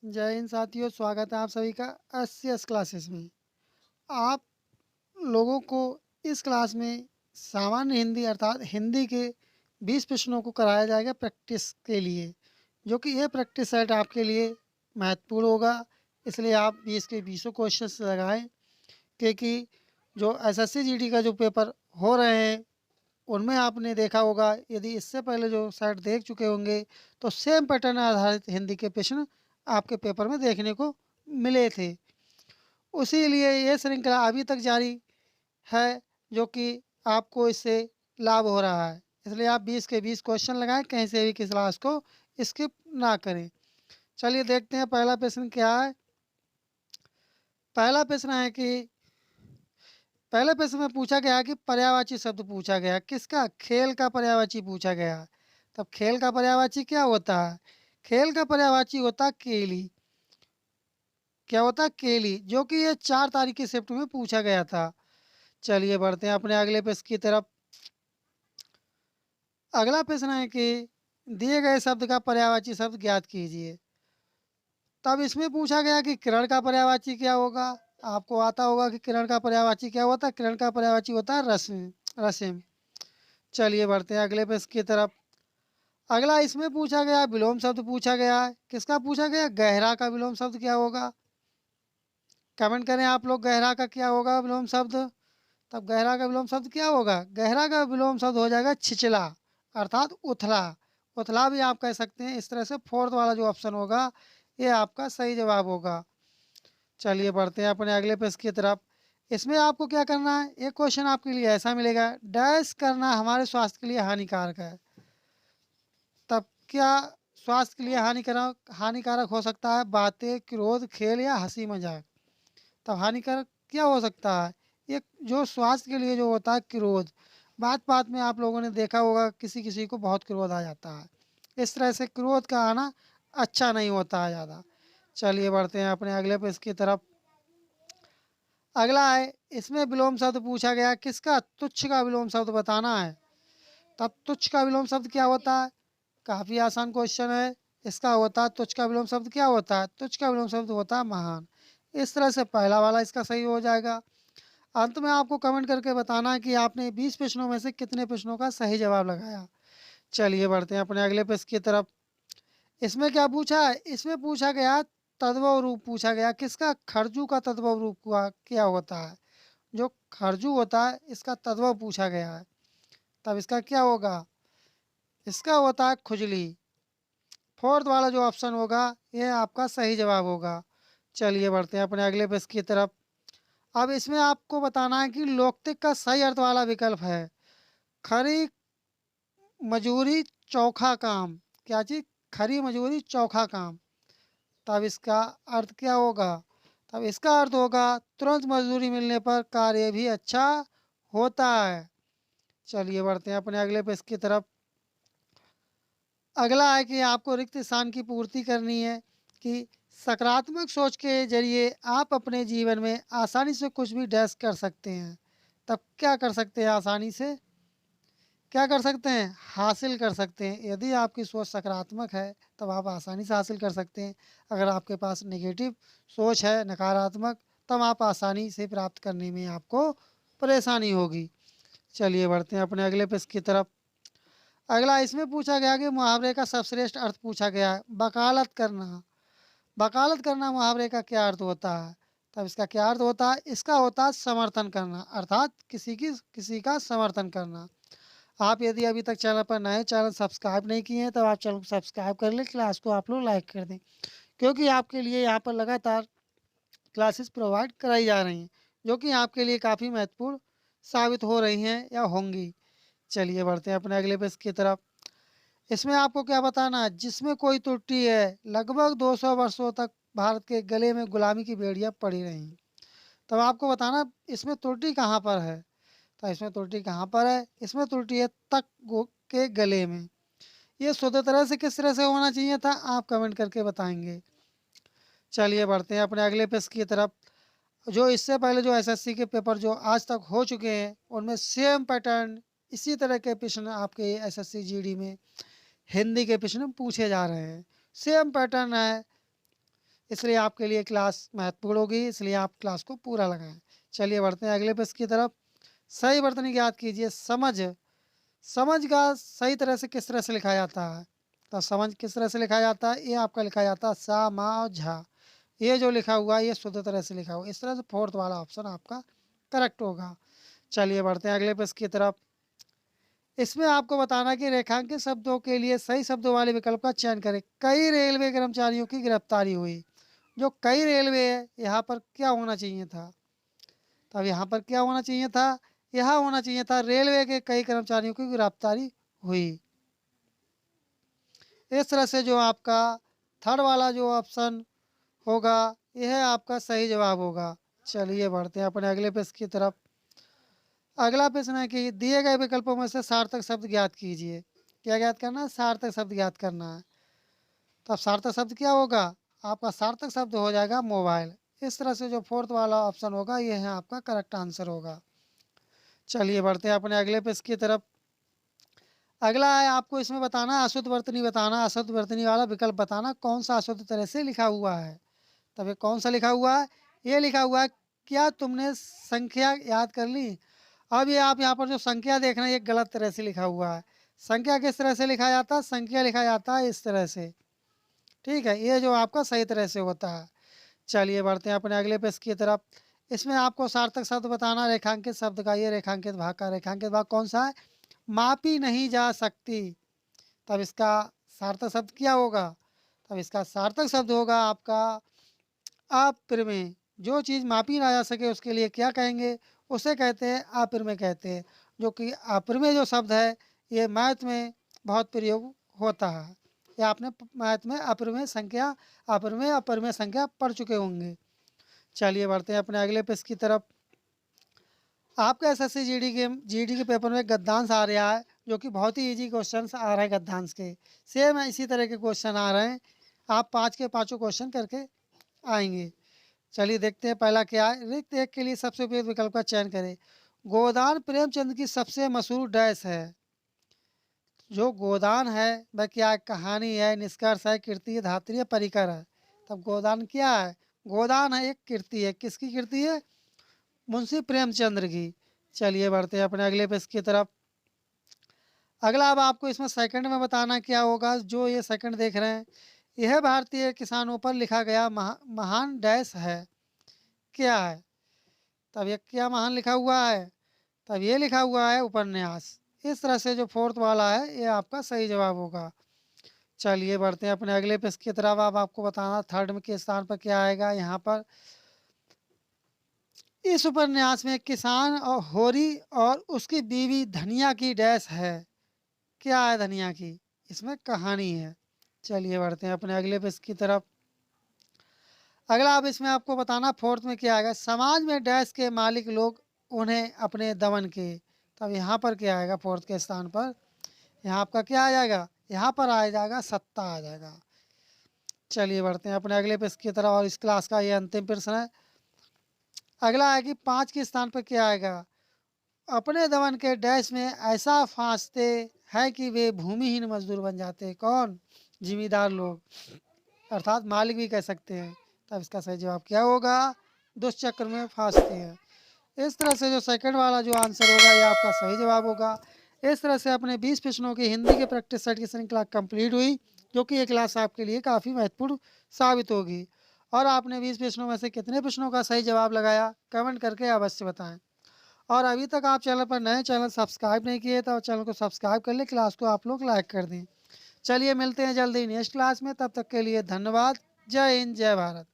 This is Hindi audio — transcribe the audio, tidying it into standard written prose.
जय हिंद साथियों, स्वागत है आप सभी का एस क्लासेस में। आप लोगों को इस क्लास में सामान्य हिंदी अर्थात हिंदी के 20 प्रश्नों को कराया जाएगा प्रैक्टिस के लिए, जो कि यह प्रैक्टिस सेट आपके लिए महत्वपूर्ण होगा। इसलिए आप 20 के 20 क्वेश्चंस लगाएं, क्योंकि जो एसएससी जीडी का जो पेपर हो रहे हैं उनमें आपने देखा होगा, यदि इससे पहले जो सेट देख चुके होंगे तो सेम पैटर्न आधारित हिंदी के प्रश्न आपके पेपर में देखने को मिले थे। उसी लिए ये श्रृंखला अभी तक जारी है, जो कि आपको इससे लाभ हो रहा है। इसलिए आप 20 के 20 क्वेश्चन लगाएं, कहीं से भी किस क्लास को स्किप ना करें। चलिए देखते हैं पहला प्रश्न क्या है। पहला प्रश्न है कि पहले प्रश्न में पूछा गया कि पर्यायवाची शब्द पूछा गया, किसका? खेल का पर्यायवाची पूछा गया। तब खेल का पर्यायवाची क्या होता है? खेल का पर्यायवाची होता केली। क्या होता? केली, जो कि ये 4 तारीख की शिफ्ट में पूछा गया था। चलिए बढ़ते हैं अपने अगले प्रश्न की तरफ। अगला प्रश्न है कि दिए गए शब्द का पर्यायवाची शब्द ज्ञात कीजिए। तब इसमें पूछा गया कि किरण का पर्यायवाची क्या होगा। आपको आता होगा कि किरण का पर्यायवाची क्या होता है। किरण का पर्यायवाची होता है रश्मि, रश्मि। चलिए बढ़ते हैं अगले प्रश्न की तरफ। अगला इसमें पूछा गया विलोम शब्द पूछा गया है। किसका पूछा गया? गहरा का विलोम शब्द क्या होगा? कमेंट करें आप लोग, गहरा का क्या होगा विलोम शब्द। तब गहरा का विलोम शब्द क्या होगा? गहरा का विलोम शब्द हो जाएगा छिचला, अर्थात उथला। उथला भी आप कह सकते हैं। इस तरह से फोर्थ वाला जो ऑप्शन होगा ये आपका सही जवाब होगा। चलिए बढ़ते हैं अपने अगले प्रश्न की तरफ। इसमें आपको क्या करना है, एक क्वेश्चन आपके लिए ऐसा मिलेगा, डैश करना हमारे स्वास्थ्य के लिए हानिकारक है। तब क्या स्वास्थ्य के लिए हानिकारक हानिकारक हो सकता है? बातें, क्रोध, खेल या हंसी मजाक। तब हानिकारक क्या हो सकता है? एक जो स्वास्थ्य के लिए जो होता है क्रोध। बात बात में आप लोगों ने देखा होगा किसी किसी को बहुत क्रोध आ जाता है। इस तरह से क्रोध का आना अच्छा नहीं होता है ज़्यादा। चलिए बढ़ते हैं अपने अगले पेज की तरफ। अगला है, इसमें विलोम शब्द पूछा गया, किसका? तुच्छ का विलोम शब्द बताना है। तब तुच्छ का विलोम शब्द क्या होता है? काफ़ी आसान क्वेश्चन है। इसका होता है तुच्छ का विलोम शब्द क्या होता है? तुच्छ का विलोम शब्द होता है महान। इस तरह से पहला वाला इसका सही हो जाएगा। अंत में आपको कमेंट करके बताना है कि आपने 20 प्रश्नों में से कितने प्रश्नों का सही जवाब लगाया। चलिए बढ़ते हैं अपने अगले प्रश्न की तरफ। इसमें क्या पूछा है? इसमें पूछा गया तद्भव रूप पूछा गया, किसका? खरजू का तद्भव रूप क्या होता है? जो खरजू होता है इसका तद्भव पूछा गया है। तब इसका क्या होगा? इसका होता है खुजली। फोर्थ वाला जो ऑप्शन होगा ये आपका सही जवाब होगा। चलिए बढ़ते हैं अपने अगले प्रश्न की तरफ। अब इसमें आपको बताना है कि लोकतिक का सही अर्थ वाला विकल्प है, खरी मजूरी चौखा काम। क्या चीज? खरी मजूरी चौखा काम। तब इसका अर्थ क्या होगा? तब इसका अर्थ होगा तुरंत मजदूरी मिलने पर कार्य भी अच्छा होता है। चलिए बढ़ते हैं अपने अगले प्रश्न की तरफ। अगला है कि आपको रिक्त स्थान की पूर्ति करनी है कि सकारात्मक सोच के जरिए आप अपने जीवन में आसानी से कुछ भी डैश कर सकते हैं। तब क्या कर सकते हैं? आसानी से क्या कर सकते हैं? हासिल कर सकते हैं। यदि आपकी सोच सकारात्मक है तब आप आसानी से हासिल कर सकते हैं। अगर आपके पास नेगेटिव सोच है, नकारात्मक, तब आप आसानी से प्राप्त करने में आपको परेशानी होगी। चलिए बढ़ते हैं अपने अगले प्रश्न की तरफ। अगला इसमें पूछा गया कि मुहावरे का सर्वश्रेष्ठ अर्थ पूछा गया है, वकालत करना। वकालत करना मुहावरे का क्या अर्थ होता है? तब इसका क्या अर्थ होता है? इसका होता है समर्थन करना, अर्थात किसी का समर्थन करना। आप यदि अभी तक चैनल पर नए, चैनल सब्सक्राइब नहीं किए हैं तब आप चैनल को सब्सक्राइब कर लें, क्लास को आप लोग लाइक कर दें, क्योंकि आपके लिए यहाँ पर लगातार क्लासेस प्रोवाइड कराई जा रही हैं, जो कि आपके लिए काफ़ी महत्वपूर्ण साबित हो रही हैं या होंगी। चलिए बढ़ते हैं अपने अगले पेज की तरफ। इसमें आपको क्या बताना है? जिसमें कोई त्रुटि है, लगभग 200 वर्षों तक भारत के गले में गुलामी की बेड़ियाँ पड़ी रहीं। तब आपको बताना इसमें त्रुटि कहाँ पर है। तो इसमें त्रुटि कहाँ पर है? इसमें त्रुटि है के गले में। ये शुद्ध तरह से किस तरह से होना चाहिए था, आप कमेंट करके बताएंगे। चलिए बढ़ते हैं अपने अगले प्रश्न की तरफ। जो इससे पहले जो एसएससी के पेपर जो आज तक हो चुके हैं उनमें सेम पैटर्न, इसी तरह के प्रश्न आपके एसएससी जीडी में हिंदी के प्रश्न पूछे जा रहे हैं। सेम पैटर्न है। इसलिए आपके लिए क्लास महत्वपूर्ण होगी, इसलिए आप क्लास को पूरा लगाएं। चलिए बढ़ते हैं अगले प्रश्न की तरफ। सही वर्तनी ज्ञात कीजिए। समझ, समझ का सही तरह से किस तरह से लिखा जाता है? तो समझ किस तरह से लिखा जाता है? ये आपका लिखा जाता है सा मा और झा। ये जो लिखा हुआ है ये शुद्ध तरह से लिखा हुआ है। इस तरह से फोर्थ वाला ऑप्शन आपका करेक्ट होगा। चलिए बढ़ते हैं अगले प्रश्न की तरफ। इसमें आपको बताना कि रेखांकित शब्दों के लिए सही शब्दों वाले विकल्प का चयन करें। कई रेलवे कर्मचारियों की गिरफ्तारी हुई। जो कई रेलवे है यहाँ पर क्या होना चाहिए था? तब यहाँ पर क्या होना चाहिए था? यहाँ होना चाहिए था रेलवे के कई कर्मचारियों की गिरफ्तारी हुई। इस तरह से जो आपका थर्ड वाला जो ऑप्शन होगा यह आपका सही जवाब होगा। चलिए बढ़ते हैं अपने अगले प्रश्न की तरफ। अगला प्रश्न है कि दिए गए विकल्पों में से सार्थक शब्द ज्ञात कीजिए। क्या ज्ञात करना है? सार्थक शब्द ज्ञात करना है। तो अब सार्थक शब्द क्या होगा? आपका सार्थक शब्द हो जाएगा मोबाइल। इस तरह से जो फोर्थ वाला ऑप्शन होगा यह है आपका करेक्ट आंसर होगा। चलिए बढ़ते हैं अपने अगले प्रश्न की तरफ। अगला है आपको इसमें बताना अशुद्ध वर्तनी बताना। अशुद्ध वर्तनी वाला विकल्प बताना कौन सा अशुद्ध तरह से लिखा हुआ है। तब ये कौन सा लिखा हुआ है? ये लिखा हुआ है क्या तुमने संख्या याद कर ली? अब ये आप यहाँ पर जो संख्या देख रहे हैं ये गलत तरह से लिखा हुआ है। संख्या किस तरह से लिखा जाता है? संख्या लिखा जाता है इस तरह से। ठीक है, ये जो आपका सही तरह से होता है। चलिए बढ़ते हैं अपने अगले प्रश्न की तरफ। इसमें आपको सार्थक शब्द बताना रेखांकित शब्द का। ये रेखांकित भाग का रेखांकित भाग कौन सा है? मापी नहीं जा सकती। तब इसका सार्थक शब्द क्या होगा? तब इसका सार्थक शब्द होगा आपका अप्रमेय। जो चीज़ मापी ना जा सके उसके लिए क्या कहेंगे? उसे कहते हैं अप्रमेय कहते हैं। जो कि अप्रमेय जो शब्द है ये मैथ में बहुत प्रयोग होता है। या आपने मैथ में अप्रमेय संख्या, अप्रमेय अपरमेय संख्या पढ़ चुके होंगे। चलिए बढ़ते हैं अपने अगले प्रश्न की तरफ। आपका एसएससी जीडी के पेपर में गद्यांश आ रहा है जो कि बहुत ही इजी क्वेश्चन आ रहे हैं गद्यांश के। सेम इसी तरह के क्वेश्चन आ रहे हैं। आप 5 के 5 क्वेश्चन करके आएंगे। चलिए देखते हैं पहला क्या है। रिक्त एक के लिए सबसे उपयुक्त विकल्प का चयन करें। गोदान प्रेमचंद की सबसे मशहूर डैश है। जो गोदान है वह क्या है? कहानी है, निष्कर्ष है, कृति है, धात्री है, परिकर है। तब गोदान क्या है? गोदान है एक कृति है। किसकी कृति है? मुंशी प्रेमचंद्र की। चलिए बढ़ते हैं अपने अगले पेज की तरफ। अगला अब आपको इसमें सेकंड में बताना क्या होगा। जो ये सेकंड देख रहे हैं यह भारतीय किसानों पर लिखा गया महान डैश है। क्या है? तब ये क्या महान लिखा हुआ है? तब ये लिखा हुआ है उपन्यास। इस तरह से जो फोर्थ वाला है ये आपका सही जवाब होगा। चलिए बढ़ते हैं अपने अगले पेज की तरफ। अब आपको बताना थर्ड में के स्थान पर क्या आएगा। यहाँ पर इस उपन्यास में किसान और होरी और उसकी बीवी धनिया की डैश है। क्या है धनिया की? इसमें कहानी है। चलिए बढ़ते हैं अपने अगले पेज की तरफ। अगला अब इसमें आपको बताना फोर्थ में क्या आएगा। समाज में डैश के मालिक लोग उन्हें अपने दमन के। तब यहाँ पर क्या आएगा फोर्थ के स्थान पर? यहाँ आपका क्या आ जाएगा? यहाँ पर आ जाएगा सत्ता आ जाएगा। चलिए बढ़ते हैं अपने अगले पेज की तरफ और इस क्लास का ये अंतिम प्रश्न है। अगला है कि 5 के स्थान पर क्या आएगा। अपने दमन के डैश में ऐसा फांसते हैं कि वे भूमिहीन मजदूर बन जाते हैं। कौन? जिम्मेदार लोग, अर्थात मालिक भी कह सकते हैं। तब इसका सही जवाब क्या होगा? दुष्चक्र में फांसते हैं। इस तरह से जो सेकंड वाला जो आंसर होगा ये आपका सही जवाब होगा। इस तरह से अपने 20 प्रश्नों की हिंदी के प्रैक्टिस सेट की श्रृंखला कंप्लीट हुई, जो कि ये क्लास आपके लिए काफ़ी महत्वपूर्ण साबित होगी। और आपने 20 प्रश्नों में से कितने प्रश्नों का सही जवाब लगाया कमेंट करके अवश्य बताएं। और अभी तक आप चैनल पर नए, चैनल सब्सक्राइब नहीं किए तो चैनल को सब्सक्राइब कर लें, क्लास को आप लोग लाइक कर दें। चलिए मिलते हैं जल्दी नेक्स्ट क्लास में। तब तक के लिए धन्यवाद। जय हिंद, जय भारत।